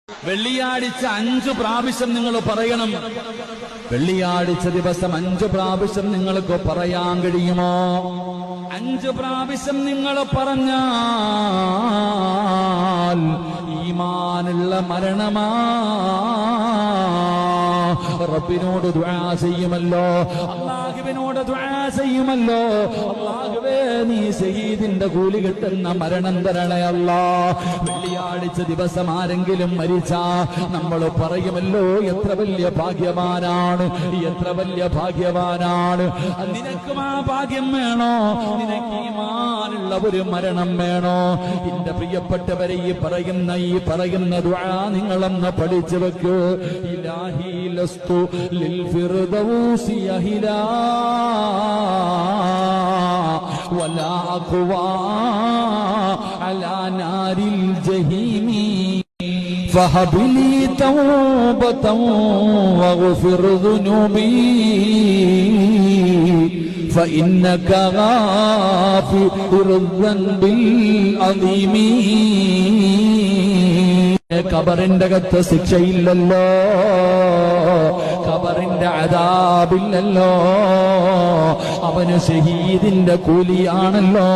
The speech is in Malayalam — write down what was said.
വെള്ളിയാഴ്ച 5 പ്രാവശ്യം നിങ്ങൾ പറയണം. വെള്ളിയാഴ്ച ദിവസം 5 പ്രാവശ്യം നിങ്ങൾക്ക് പറയാൻ കഴിയുമോ? 5 പ്രാവശ്യം നിങ്ങൾ പറഞ്ഞാൽ ഈമാനുള്ള മരണമാ. റബ്ബിനോട് ദുആ ചെയ്യുമല്ലോ, അല്ലാഹുവിനോട് ദുആ ചെയ്യുമല്ലോ, അല്ലാഹുവേ നീ ശഹീദിന്റെ കൂലി കിട്ടുന്ന മരണം തരണേ അല്ലാഹ്. വെള്ളിയാഴ്ച ദിവസം ആരെങ്കിലും മരിച്ചാ നമ്മൾ പറയുമല്ലോ, എത്ര വലിയ ഭാഗ്യവാനാണ്, എത്ര വലിയ ഭാഗ്യവാനാണ്. നിനക്കും ആ ഭാഗ്യം വേണോ? നിനക്ക് ഈമാനുള്ള ഒരു മരണം വേണോ? എന്റെ പ്രിയപ്പെട്ടവരെ, ഈ പറയുന്ന ദുആ നിങ്ങളൊന്ന് പഠിച്ചു വെക്കൂ. ഇലാഹി ലസ്തു ലിൽ ഫിർദൗസി അഹിലാ വലാ അഖ്വാ അലാ നാരിൽ ജഹീമി فهب لي توبة واغفر ذنوبي فإنك غافر الذنب العظيم. ഖബറിന്റെ അകത്ത് ശിക്ഷയില്ലല്ലോ, ഖബറിന്റെ അദാബില്ലല്ലോ, അവന് ശഹീദിന്റെ കൂലിയാണല്ലോ.